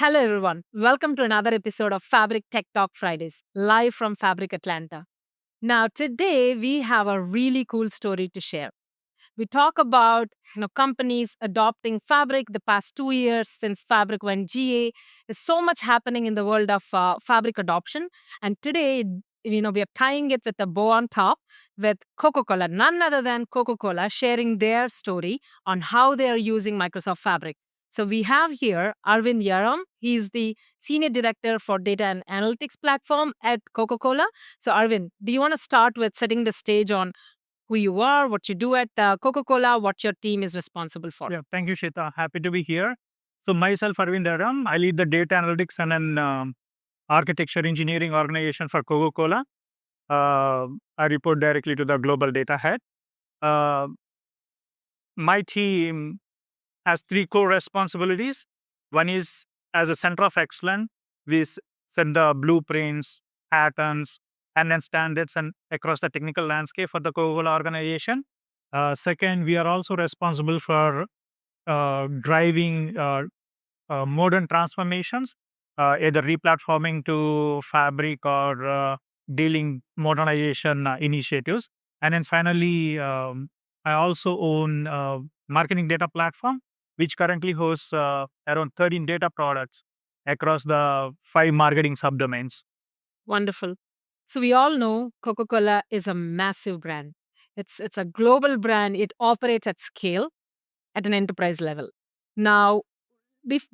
Hello, everyone. Welcome to another episode of Fabric Tech Talk Fridays, live from Fabric Atlanta. Now, today we have a really cool story to share. We talk about companies adopting Fabric the past 2 years since Fabric went GA. There's so much happening in the world of Fabric adoption, and today we are tying it with a bow on top with Coca Cola, none other than Coca Cola, sharing their story on how they are using Microsoft Fabric. So we have here Aravind Yarram. He's the Senior Director for Data and Analytics Platform at Coca Cola. So, Arvind, do you want to start with setting the stage on who you are, what you do at Coca Cola, what your team is responsible for? Yeah, thank you, Shweta. Happy to be here. So myself, Aravind Yarram, I lead the data analytics and an architecture engineering organization for Coca Cola. I report directly to the global data head. Uh, my team has three core responsibilities. One is as a center of excellence, we set the blueprints, patterns, and then standards and across the technical landscape for the Coca Cola organization. Second, we are also responsible for driving modern transformations, either replatforming to Fabric or dealing modernization initiatives. And then finally, I also own marketing data platform, which currently hosts around 13 data products across the 5 marketing subdomains. Wonderful. So we all know Coca Cola is a massive brand. It's a global brand. It operates at scale at an enterprise level. Now,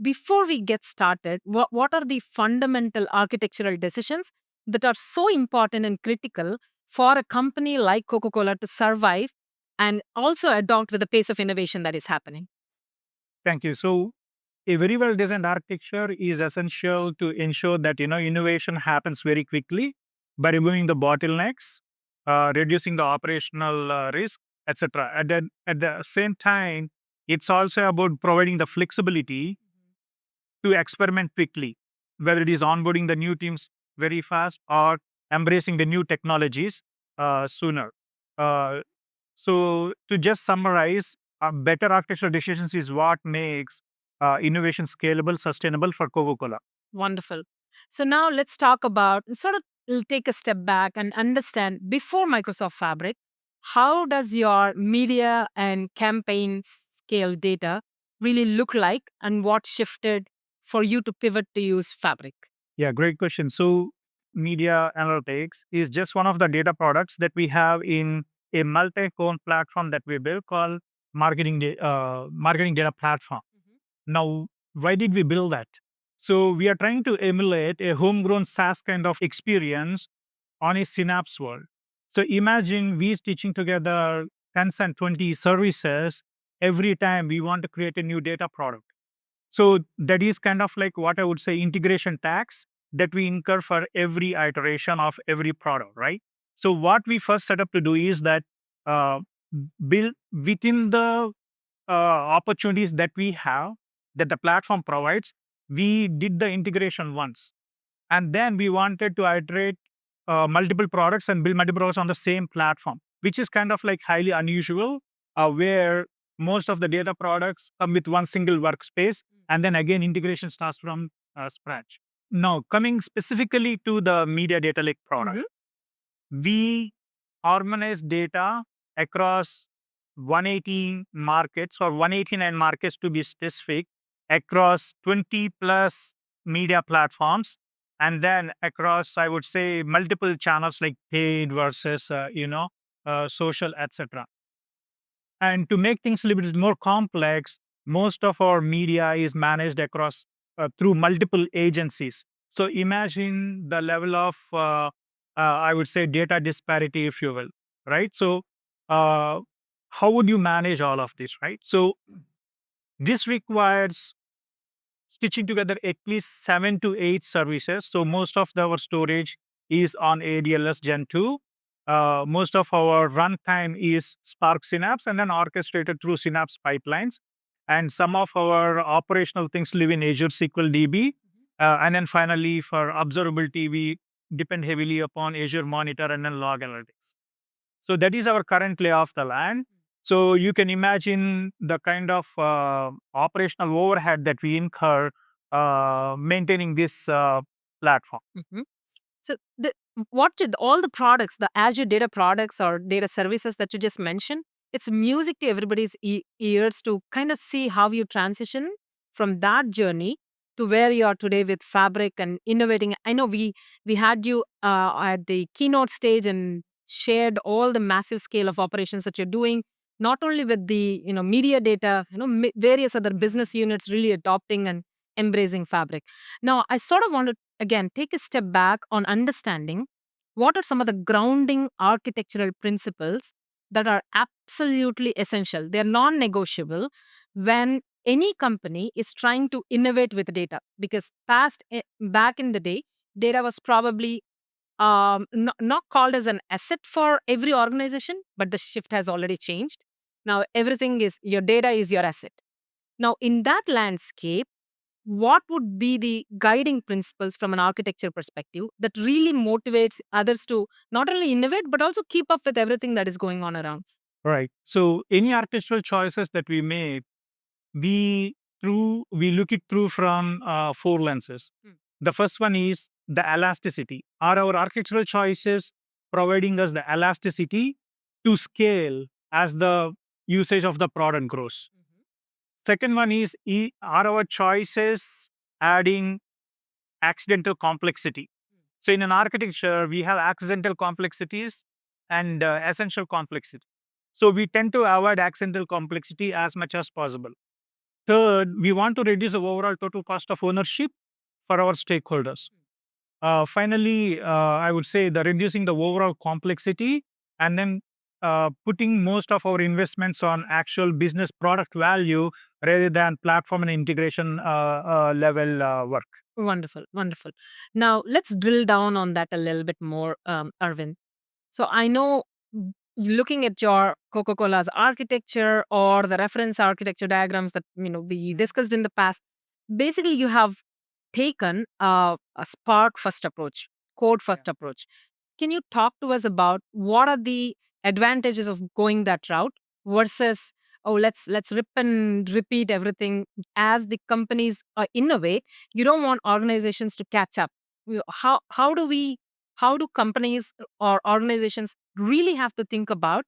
before we get started, what are the fundamental architectural decisions that are so important and critical for a company like Coca Cola to survive and also adopt with the pace of innovation that is happening? Thank you. So a very well designed architecture is essential to ensure that innovation happens very quickly by removing the bottlenecks, reducing the operational risk, etc. At the same time, it's also about providing the flexibility to experiment quickly, whether it is onboarding the new teams very fast or embracing the new technologies sooner. Uh, so, to just summarize, better architectural decisions is what makes innovation scalable, sustainable for Coca Cola. Wonderful. So now let's talk about sort of take a step back and understand before Microsoft Fabric, how does your media and campaign scale data really look like and what shifted for you to pivot to use Fabric? Yeah, great question. So, media analytics is just one of the data products that we have in a multi-cone platform that we built called marketing data platform. Now, why did we build that? So, we are trying to emulate a homegrown SaaS kind of experience on a Synapse world. So, imagine we stitching together 10 and 20 services every time we want to create a new data product. So that is kind of like what I would say integration tax that we incur for every iteration of every product, right? So what we first set up to do is that uh, build within the opportunities that we have that the platform provides. We did the integration once, and then we wanted to iterate multiple products and build multiple products on the same platform, which is kind of like highly unusual, where most of the data products come with one single workspace, and then again integration starts from scratch. Now, coming specifically to the media data lake product, we harmonize data across 118 markets or 189 markets to be specific across 20 plus media platforms, and then across, I would say, multiple channels like paid versus social, etc. And to make things a little bit more complex, most of our media is managed across through multiple agencies. So imagine the level of, I would say, data disparity, if you will, right? So, uh, how would you manage all of this, right? So, this requires stitching together at least 7 to 8 services. So most of our storage is on ADLS Gen 2. Most of our runtime is Spark Synapse and then orchestrated through Synapse pipelines. And some of our operational things live in Azure SQL DB. And then finally, for observability, we depend heavily upon Azure Monitor and then Log Analytics. So that is our current lay of the land. So you can imagine the kind of operational overhead that we incur maintaining this platform. Mhm. So what did all the products, the Azure data products or data services that you just mentioned, it's music to everybody's ears to kind of see how you transition from that journey to where you are today with Fabric and innovating. I know we had you at the keynote stage and shared all the massive scale of operations that you're doing, not only with the media data, various other business units really adopting and embracing Fabric. Now, I sort of want to again take a step back on understanding what are some of the grounding architectural principles that are absolutely essential. They're non negotiable when any company is trying to innovate with data because back in the day, data was probably not called as an asset for every organization, but the shift has already changed. Now, everything is your data is your asset. Now, in that landscape, what would be the guiding principles from an architecture perspective that really motivates others to not only innovate but also keep up with everything that is going on around? Right. So any architectural choices that we make, we we look it through from four lenses. Mm. The first one is the elasticity. Are our architectural choices providing us the elasticity to scale as the usage of the product grows? Mhm. Second one is are our choices adding accidental complexity? So in an architecture, we have accidental complexities and essential complexity. So we tend to avoid accidental complexity as much as possible. Third, we want to reduce the overall total cost of ownership for our stakeholders. Finally, I would say the reducing the overall complexity and then putting most of our investments on actual business product value rather than platform and integration level work. Wonderful, wonderful. Now, let's drill down on that a little bit more, Arvind. So, I know looking at your Coca Cola's architecture or the reference architecture diagrams that we discussed in the past, basically, you have taken a Spark first approach, code first approach. Can you talk to us about what are the advantages of going that route versus let's rip and repeat everything as the companies innovate. You don't want organizations to catch up. How do companies or organizations really have to think about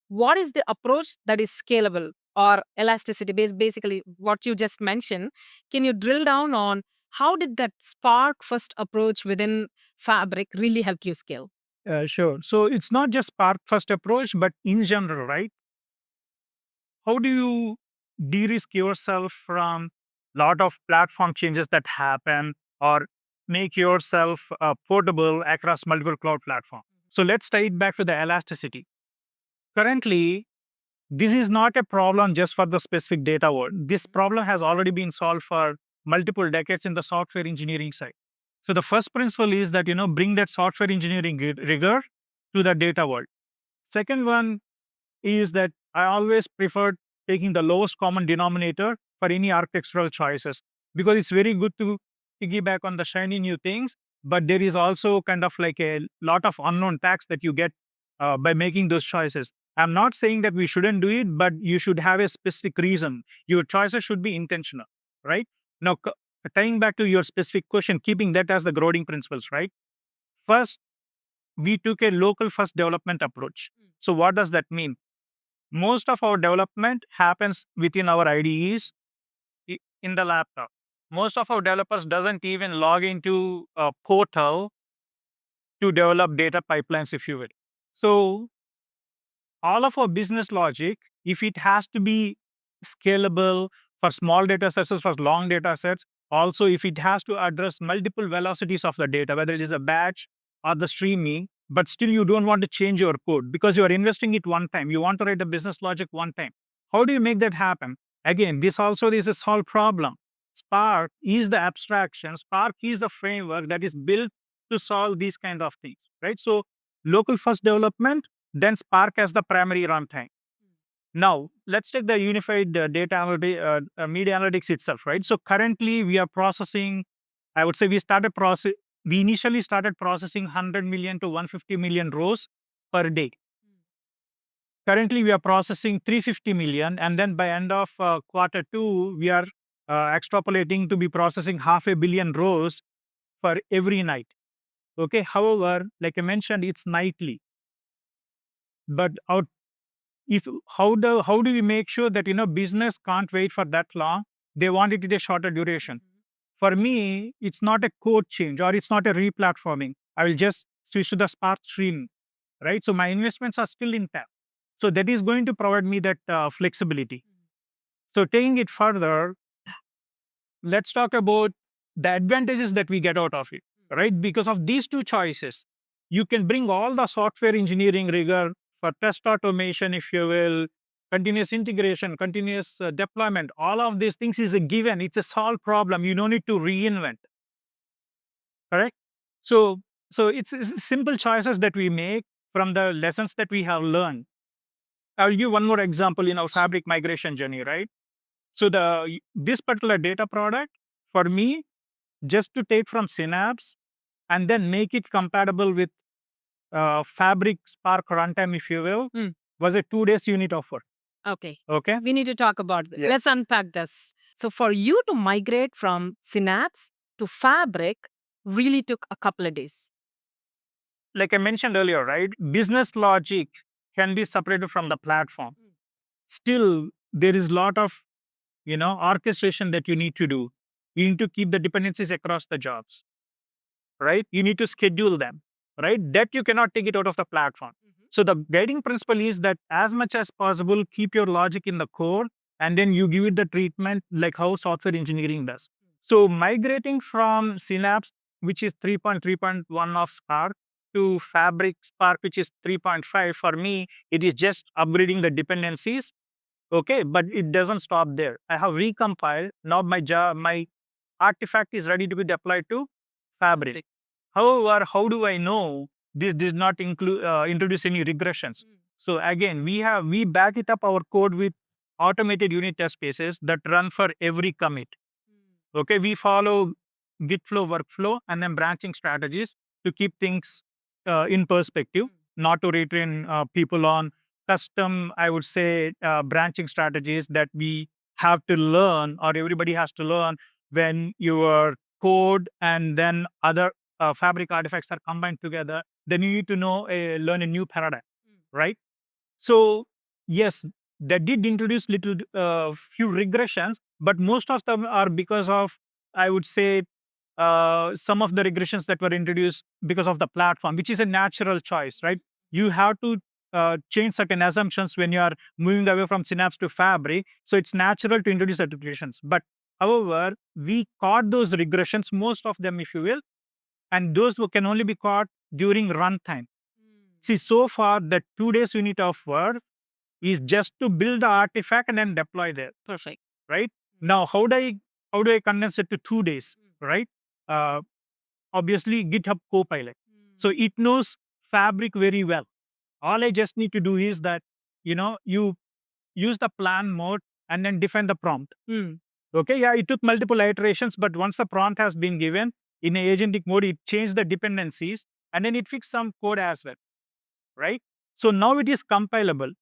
what is the approach that is scalable or elasticity based, basically what you just mentioned? Can you drill down on how did that Spark first approach within Fabric really help you scale? Sure. So it's not just Spark first approach, but in general, right? How do you de-risk yourself from lot of platform changes that happen or make yourself portable across multiple cloud platforms? So let's tie it back to the elasticity. Currently, this is not a problem just for the specific data world. This problem has already been solved for multiple decades in the software engineering side. So the first principle is that bring that software engineering rigor to the data world. Second one is that I always prefer taking the lowest common denominator for any architectural choices because it's very good to piggyback on the shiny new things, but there is also kind of like a lot of unknown tax that you get by making those choices. I'm not saying that we shouldn't do it, but you should have a specific reason. Your choices should be intentional, right? Now, tying back to your specific question, keeping that as the grounding principles, right? First, we took a local first development approach. So, what does that mean? Most of our development happens within our IDEs in the laptop. Most of our developers doesn't even log into a portal to develop data pipelines, if you will. So all of our business logic, if it has to be scalable for small data sets or for long data sets, also if it has to address multiple velocities of the data, whether it is a batch or the streaming, but still you don't want to change your code because you are investing it one time. You want to write the business logic one time. How do you make that happen? Again, this also is a solved problem. Spark is the abstraction. Spark is the framework that is built to solve these kind of things, right? So local first development, then Spark as the primary runtime. Now, let's take the unified media analytics itself, right? So currently we are processing, I would say we initially started processing 100 million to 150 million rows per day. Currently, we are processing 350 million, and then by end of quarter two, we are extrapolating to be processing 500 million rows for every night. Okay. However, like I mentioned, it's nightly. But out if how do we make sure that business can't wait for that long? They want it in a shorter duration. For me, it's not a code change or it's not a replatforming. I will just switch to the Spark stream, right? So my investments are still intact. So that is going to provide me that flexibility. So taking it further, let's talk about the advantages that we get out of it, right? Because of these two choices, you can bring all the software engineering rigor for test automation, if you will, continuous integration, continuous deployment. All of these things is a given. It's a solved problem. You don't need to reinvent, correct? So, it's simple choices that we make from the lessons that we have learned. I'll give one more example in our fabric migration journey, right? So this particular data product for me, just to take from Synapse and then make it compatible with Fabric Spark runtime, if you will, was a 2 days unit offer. Okay. Okay. We need to talk about this. Yes. Let's unpack this. So, for you to migrate from Synapse to Fabric really took a couple of days. Like I mentioned earlier, right? Business logic can be separated from the platform. Still, there is a lot of orchestration that you need to do. You need to keep the dependencies across the jobs, right? You need to schedule them, right? That you cannot take it out of the platform. So the guiding principle is that as much as possible, keep your logic in the core and then you give it the treatment like how software engineering does. So migrating from Synapse, which is 3.3.1 of Spark, to Fabric Spark, which is 3.5, for me, it is just upgrading the dependencies. Okay, but it doesn't stop there. I have recompiled. Now my artifact is ready to be deployed to Fabric. However, how do I know this did not introduce any regressions? So again, we back it up our code with automated unit test cases that run for every commit. Okay, we follow Git flow workflow and then branching strategies to keep things in perspective, not to retrain people on custom, I would say, branching strategies that we have to learn or everybody has to learn when your code and then other fabric artifacts are combined together. Then you need to learn a new paradigm, right? So yes, that did introduce little few regressions, but most of them are because of, I would say, some of the regressions that were introduced because of the platform, which is a natural choice, right? You have to change certain assumptions when you are moving away from Synapse to Fabric. So it's natural to introduce the regressions. But however, we caught those regressions, most of them, if you will, and those can only be caught during runtime. See, so far, the 2 days unit of work is just to build the artifact and then deploy there. Perfect. Right? Now, how do I condense it to 2 days? Right? Uh, Obviously, GitHub Copilot. So it knows Fabric very well. All I just need to do is that you use the plan mode and then define the prompt. Okay, yeah, it took multiple iterations, but once the prompt has been given in a agentic mode, it changed the dependencies and then it fixed some code as well, right? So now it is compilable.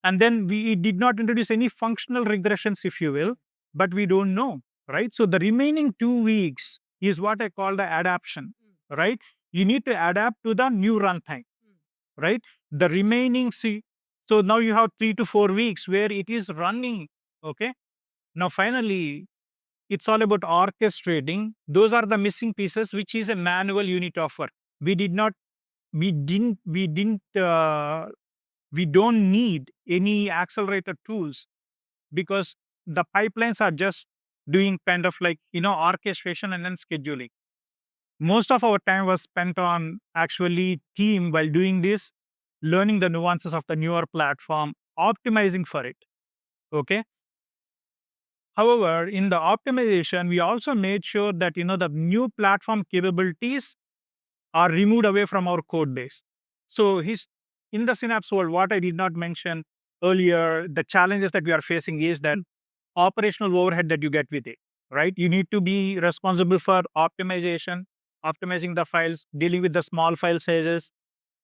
And then we did not introduce any functional regressions, if you will, but we don't know, right? So the remaining 2 weeks is what I call the adaptation, right? You need to adapt to the new runtime, right? The remaining, so now you have 3 to 4 weeks where it is running, okay? Now, finally, it's all about orchestrating. Those are the missing pieces, which is a manual unit offer. We did not, we didn't, we don't need any accelerator tools because the pipelines are just doing kind of like, orchestration and then scheduling. Most of our time was spent on actually team while doing this, learning the nuances of the newer platform, optimizing for it. Okay. However, in the optimization, we also made sure that the new platform capabilities are removed away from our code base. So in the Synapse world, what I did not mention earlier, the challenges that we are facing is that operational overhead that you get with it, right? You need to be responsible for optimization, optimizing the files, dealing with the small file sizes,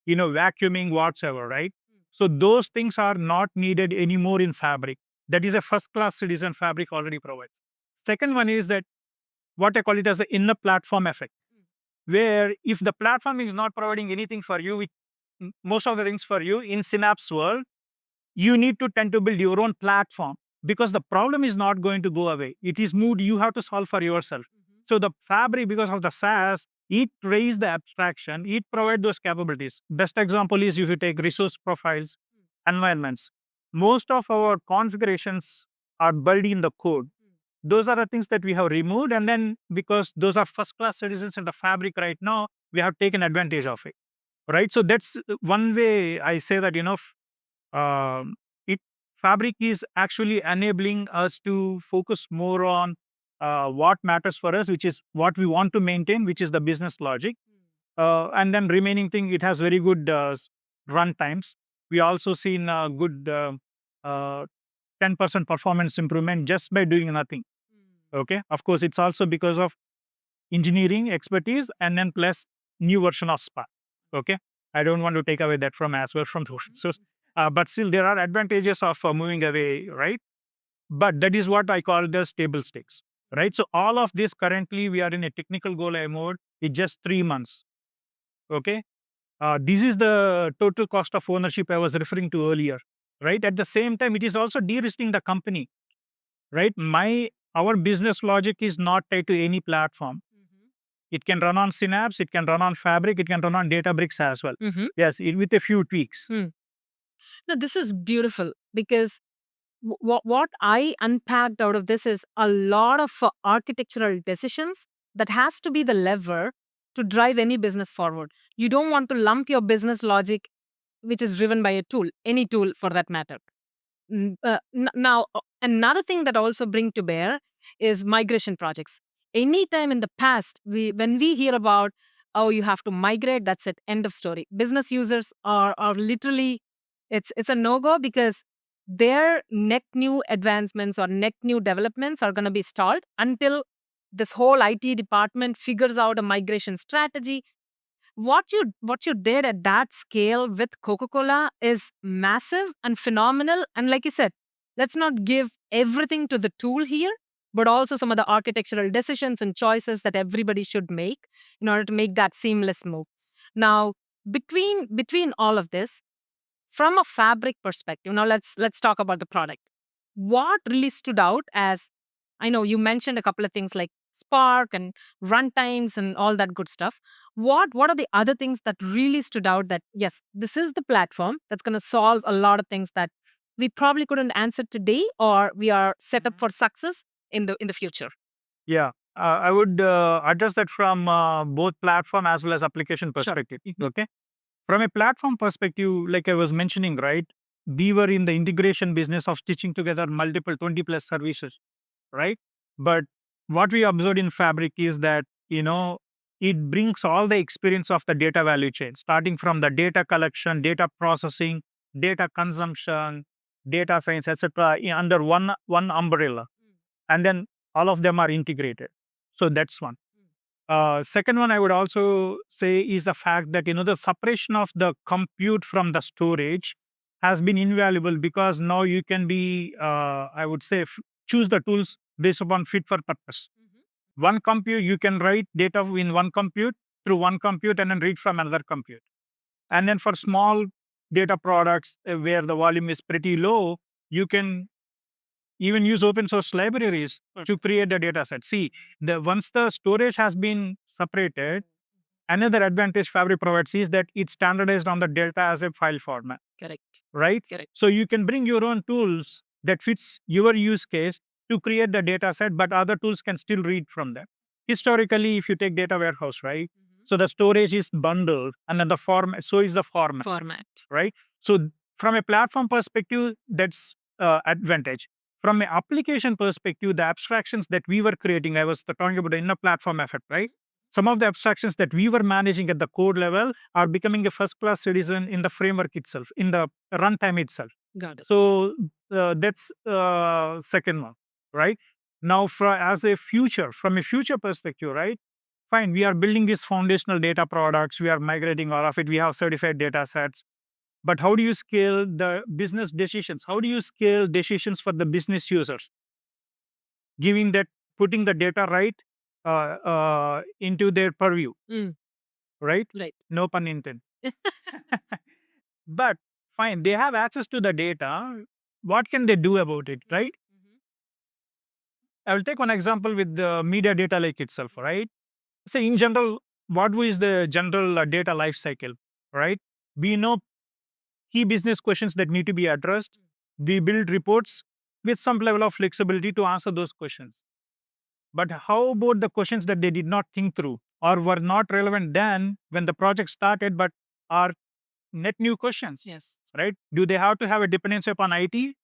vacuuming, whatsoever, right? So those things are not needed anymore in Fabric. That is a first-class citizen Fabric already provides. Second one is that what I call it as the inner platform effect, where if the platform is not providing anything for you, most of the things for you in Synapse world, you need to tend to build your own platform because the problem is not going to go away. It is moved, you have to solve for yourself. So the fabric, because of the SaaS, it raised the abstraction, it provide those capabilities. Best example is if you take resource profiles, environments. Most of our configurations are built in the code. Those are the things that we have removed. And then because those are first class citizens in the fabric right now, we have taken advantage of it. Right. So that's one way I say that, it fabric is actually enabling us to focus more on what matters for us, which is what we want to maintain, which is the business logic. And then remaining thing, it has very good run times. We also seen a good 10% performance improvement just by doing nothing. Okay. Of course, it's also because of engineering expertise and then plus new version of Spark. Okay. I don't want to take away that from as well from those. So, but still, there are advantages of moving away, right? But that is what I call the stable stakes, right? So, all of this currently, we are in a technical go live mode. It's just 3 months. Okay. This is the total cost of ownership I was referring to earlier, right? At the same time, it is also de risking the company, right? Our business logic is not tied to any platform. It can run on Synapse, it can run on Fabric, it can run on Databricks as well. Yes, with a few tweaks. No, this is beautiful because what I unpacked out of this is a lot of architectural decisions that has to be the lever to drive any business forward. You don't want to lump your business logic, which is driven by a tool, any tool for that matter. Now, another thing that also bring to bear is migration projects. Anytime in the past, when we hear about, oh, you have to migrate, that's it, end of story. Business users are literally, it's a no go because their net new advancements or net new developments are going to be stalled until this whole IT department figures out a migration strategy. What you did at that scale with Coca Cola is massive and phenomenal. And like you said, let's not give everything to the tool here, but also some of the architectural decisions and choices that everybody should make in order to make that seamless move. Now, between all of this, from a fabric perspective, now let's talk about the product. What really stood out as, I know you mentioned a couple of things like Spark and runtimes and all that good stuff. What are the other things that really stood out that yes, this is the platform that's going to solve a lot of things that we probably couldn't answer today or we are set up for success in the future? Yeah. I would address that from both platform as well as application Sure. perspective. Okay. From a platform perspective, like I was mentioning, right? We were in the integration business of stitching together multiple 20 plus services, right? But what we observed in Fabric is that, it brings all the experience of the data value chain, starting from the data collection, data processing, data consumption, data science, etc., under one umbrella. And then all of them are integrated. So that's one. Second one, I would also say is the fact that the separation of the compute from the storage has been invaluable because now you can be, I would say, choose the tools based upon fit for purpose. One compute, you can write data in one compute through one compute and then read from another compute. And then for small data products where the volume is pretty low, you can even use open source libraries to create the data set. See, once the storage has been separated, another advantage Fabric provides is that it's standardized on the data as a file format, Correct. right? Correct. So you can bring your own tools that fits your use case to create the data set, but other tools can still read from them. Historically, if you take data warehouse, right? So the storage is bundled and then the format, so is the format, right? So from a platform perspective, that's advantage. From an application perspective, the abstractions that we were creating, I was talking about the inner platform effect, right? Some of the abstractions that we were managing at the code level are becoming a first class citizen in the framework itself, in the runtime itself. Got it. So that's second one, right? Now, from a future perspective, right? Fine, we are building these foundational data products. We are migrating all of it. We have certified data sets. But how do you scale the business decisions? How do you scale decisions for the business users? Giving that putting the data right into their purview, Mm, right? right. No pun intended. But fine, they have access to the data. What can they do about it, right? I will take one example with the media data lake itself, right? Say in general, what is the general data life cycle, right? We know key business questions that need to be addressed. We build reports with some level of flexibility to answer those questions. But how about the questions that they did not think through or were not relevant then when the project started, but are net new questions, Yes. right? Do they have to have a dependency upon IT?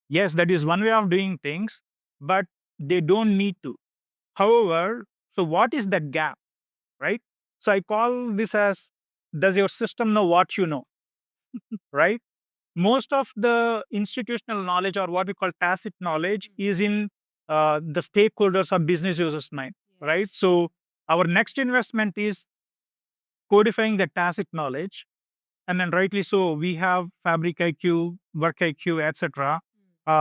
Yes, that is one way of doing things, but they don't need to. However, so what is that gap, right? So I call this as, does your system know what you know, right? Most of the institutional knowledge or what we call tacit knowledge is in the stakeholders or business users' mind, right? So our next investment is codifying the tacit knowledge, and then rightly so, we have Fabric IQ, Work IQ, etc.,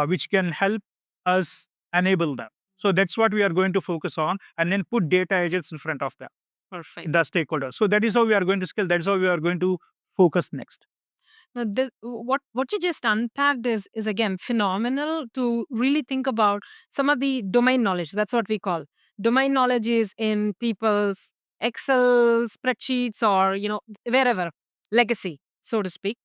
which can help us enable them. So that's what we are going to focus on, and then put data agents in front of them, Perfect. the stakeholders. So that is how we are going to scale. That is how we are going to focus next. Now, what you just unpacked is again phenomenal to really think about some of the domain knowledge. That's what we call domain knowledge is in people's Excel spreadsheets or wherever legacy, so to speak.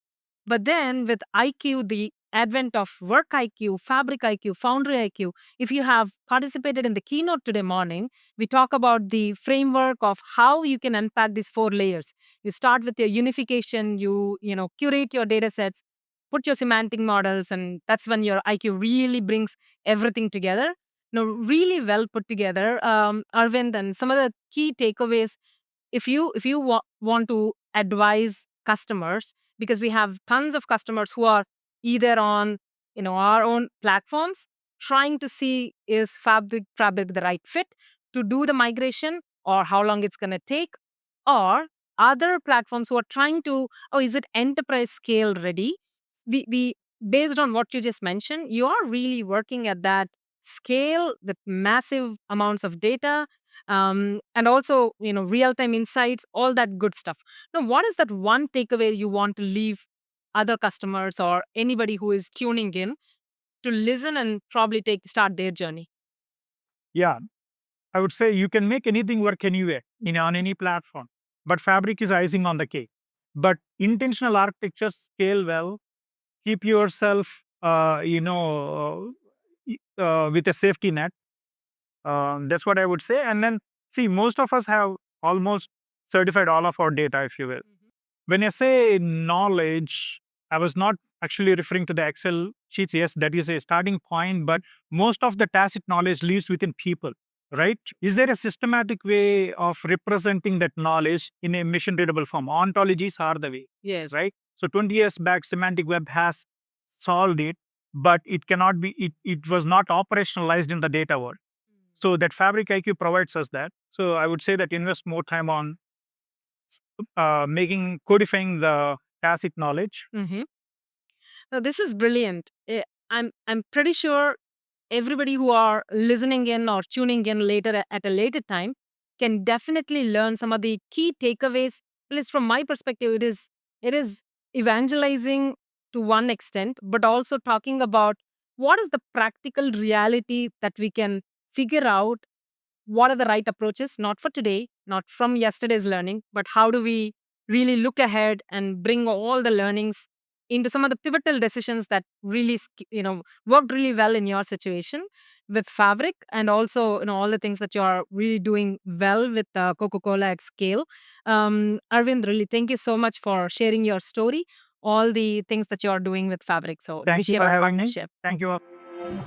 But then with IQ, the advent of work IQ, fabric IQ, foundry IQ, if you have participated in the keynote today morning, we talk about the framework of how you can unpack these four layers. You start with your unification, you curate your data sets, put your semantic models, and that's when your IQ really brings everything together. Really well put together, Arvind, and some of the key takeaways if you want to advise customers, because we have tons of customers who are either on our own platforms trying to see is fabric the right fit to do the migration or how long it's going to take, or other platforms who are trying to, oh, is it enterprise scale ready? We based on what you just mentioned, you are really working at that scale with massive amounts of data, and also real time insights, all that good stuff. Now, what is that one takeaway you want to leave other customers or anybody who is tuning in to listen and probably start their journey? Yeah, I would say you can make anything work anywhere on any platform, but Fabric is icing on the cake. But intentional architectures scale well. Keep yourself, with a safety net. That's what I would say. And then see, most of us have almost certified all of our data, if you will. When I say knowledge, I was not actually referring to the Excel sheets. Yes, that is a starting point, but most of the tacit knowledge lives within people, right? Is there a systematic way of representing that knowledge in a mission readable form? Ontologies are the way, Yes. right? So 20 years back, semantic web has solved it, but it was not operationalized in the data world. So that Fabric IQ provides us that. So I would say that invest more time on making codifying the tacit knowledge. Mm-hmm. Now, this is brilliant. I'm pretty sure everybody who are listening in or tuning in later at a later time can definitely learn some of the key takeaways. At least from my perspective, it is evangelizing to one extent, but also talking about what is the practical reality that we can figure out, what are the right approaches, not for today, not from yesterday's learning, but how do we really look ahead and bring all the learnings into some of the pivotal decisions that really worked really well in your situation with fabric, and also all the things that you're really doing well with Coca Cola at scale. Arvind, really thank you so much for sharing your story, all the things that you're doing with fabric. So Thank you appreciate for our having me. partnership. Thank you.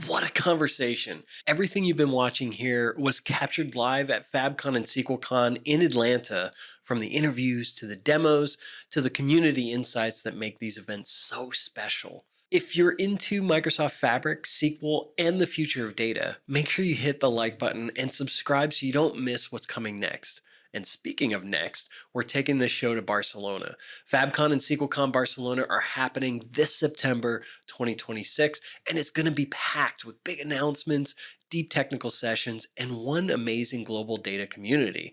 What a conversation. Everything you've been watching here was captured live at FabCon and SequelCon in Atlanta, from the interviews to the demos to the community insights that make these events so special. If you're into Microsoft Fabric, SQL, and the future of data, make sure you hit the like button and subscribe so you don't miss what's coming next. And speaking of next, we're taking this show to Barcelona. FabCon and SequelCon Barcelona are happening this September 2026, and it's going to be packed with big announcements, deep technical sessions, and one amazing global data community.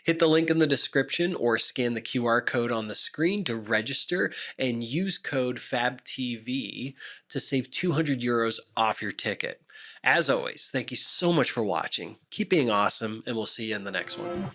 Hit the link in the description or scan the QR code on the screen to register and use code FABTV to save €200 off your ticket. As always, thank you so much for watching. Keep being awesome, and we'll see you in the next one.